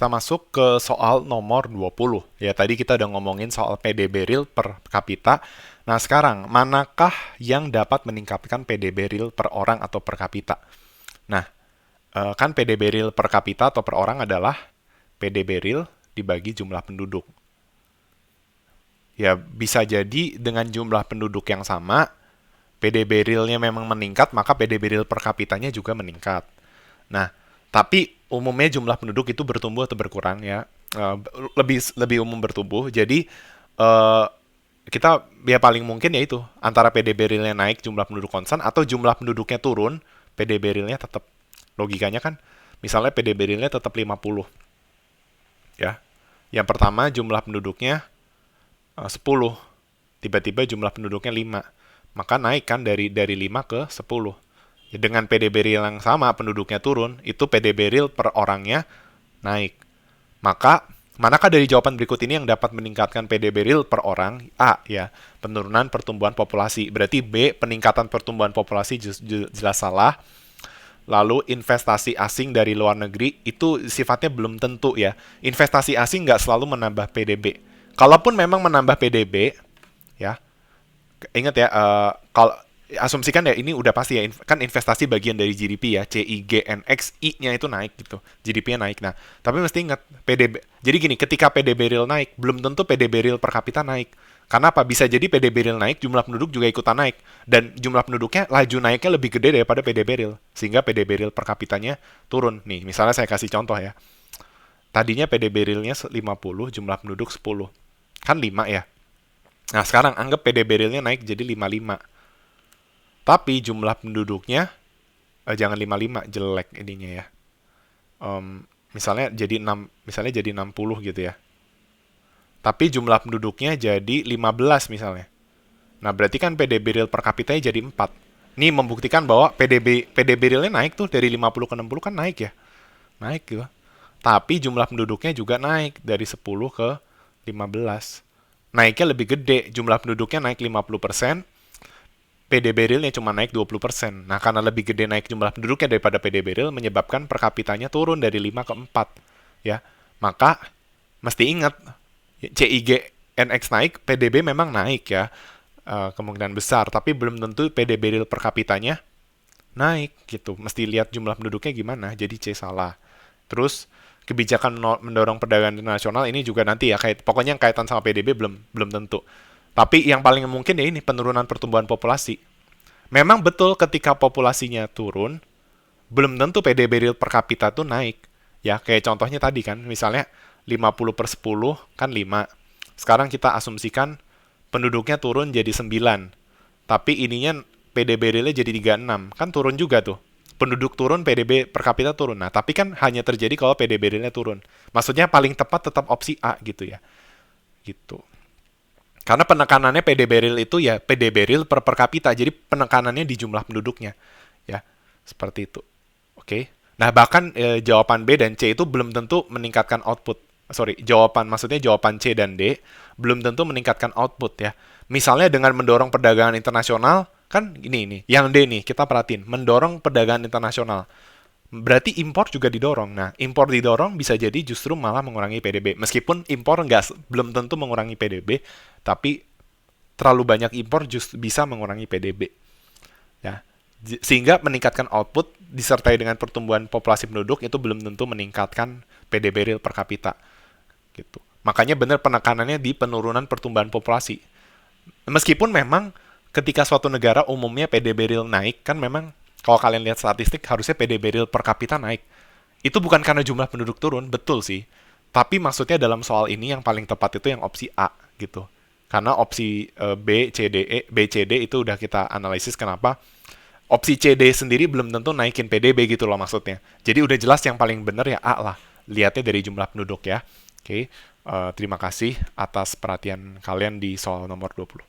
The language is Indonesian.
kita masuk ke soal nomor 20. Ya, tadi kita udah ngomongin soal PDB real per kapita. Nah, sekarang, manakah yang dapat meningkatkan PDB real per orang atau per kapita? Nah, kan PDB real per kapita atau per orang adalah PDB real dibagi jumlah penduduk. Ya, bisa jadi dengan jumlah penduduk yang sama, PDB realnya memang meningkat, maka PDB real per kapitanya juga meningkat. Nah, tapi umumnya jumlah penduduk itu bertumbuh atau berkurang ya. Eh, lebih umum bertumbuh. Jadi eh, kita ya paling mungkin yaitu antara PDB realnya naik jumlah penduduk konstan atau jumlah penduduknya turun, PDB realnya tetap. Logikanya kan misalnya PDB realnya tetap 50 ya. Yang pertama jumlah penduduknya 10. Tiba-tiba jumlah penduduknya 5. Maka naik kan dari 5 ke 10. Ya, dengan PDB real yang sama, penduduknya turun, itu PDB real per orangnya naik. Maka, manakah dari jawaban berikut ini yang dapat meningkatkan PDB real per orang? A, ya, penurunan pertumbuhan populasi. Berarti B, peningkatan pertumbuhan populasi jelas salah. Lalu investasi asing dari luar negeri, itu sifatnya belum tentu ya. Investasi asing nggak selalu menambah PDB. Kalaupun memang menambah PDB, ya, ingat ya, kalau asumsikan ya ini udah pasti ya, kan investasi bagian dari GDP ya, CIGNX, I-nya itu naik gitu, GDP-nya naik. Nah, tapi mesti ingat PDB. Jadi gini, ketika PDB real naik, belum tentu PDB real per kapita naik. Karena apa? Bisa jadi PDB real naik, jumlah penduduk juga ikutan naik, dan jumlah penduduknya laju naiknya lebih gede daripada PDB real, sehingga PDB real per kapitanya turun. Nih, misalnya saya kasih contoh ya. Tadinya PDB realnya 50, jumlah penduduk 10. Kan 5 ya. Nah, sekarang anggap PDB realnya naik jadi 55. Tapi jumlah penduduknya, jangan 55, jelek ininya ya. Misalnya jadi 6, misalnya jadi 60 gitu ya. Tapi jumlah penduduknya jadi 15 misalnya. Nah, berarti kan PDB real per kapitanya jadi 4. Ini membuktikan bahwa PDB realnya naik tuh dari 50 ke 60 kan naik ya. Naik gitu. Tapi jumlah penduduknya juga naik dari 10 ke 15. Naiknya lebih gede, jumlah penduduknya naik 50%, PDB realnya cuma naik 20%. Nah, karena lebih gede naik jumlah penduduknya daripada PDB real, menyebabkan per kapitanya turun dari 5 ke 4. Ya, maka mesti ingat, CIGNX naik, PDB memang naik ya, kemungkinan besar, tapi belum tentu PDB real per kapitanya naik gitu. Mesti lihat jumlah penduduknya gimana, jadi C salah. Terus, kebijakan mendorong perdagangan internasional ini juga nanti ya, pokoknya yang kaitan sama PDB belum tentu. Tapi yang paling mungkin ya ini penurunan pertumbuhan populasi. Memang betul ketika populasinya turun, belum tentu PDB real per kapita tuh naik. Ya, kayak contohnya tadi kan, misalnya 50 per 10 kan 5. Sekarang kita asumsikan penduduknya turun jadi 9. Tapi ininya PDB realnya jadi 36. Kan turun juga tuh. Penduduk turun, PDB per kapita turun. Nah, tapi kan hanya terjadi kalau PDB realnya turun. Maksudnya paling tepat tetap opsi A gitu ya. Gitu. Karena penekanannya PDB real itu ya PDB real per kapita, jadi penekanannya di jumlah penduduknya, ya seperti itu. Oke. Nah bahkan jawaban B dan C itu belum tentu meningkatkan output. Sorry, maksudnya jawaban C dan D belum tentu meningkatkan output ya. Misalnya dengan mendorong perdagangan internasional, kan ini yang D nih kita perhatiin, mendorong perdagangan internasional. Berarti impor juga didorong. Nah, impor didorong bisa jadi justru malah mengurangi PDB. Meskipun impor belum tentu mengurangi PDB, tapi terlalu banyak impor justru bisa mengurangi PDB. Ya. Sehingga meningkatkan output disertai dengan pertumbuhan populasi penduduk itu belum tentu meningkatkan PDB real per kapita. Gitu. Makanya benar penekanannya di penurunan pertumbuhan populasi. Meskipun memang ketika suatu negara umumnya PDB real naik, kan memang kalau kalian lihat statistik, harusnya PDB real per kapita naik. Itu bukan karena jumlah penduduk turun, betul sih. Tapi maksudnya dalam soal ini yang paling tepat itu yang opsi A gitu. Karena opsi B, C, D, E, B, C, D itu udah kita analisis kenapa. Opsi C, D sendiri belum tentu naikin PDB gitu loh maksudnya. Jadi udah jelas yang paling benar ya A lah. Lihatnya dari jumlah penduduk ya. Oke, terima kasih atas perhatian kalian di soal nomor 20.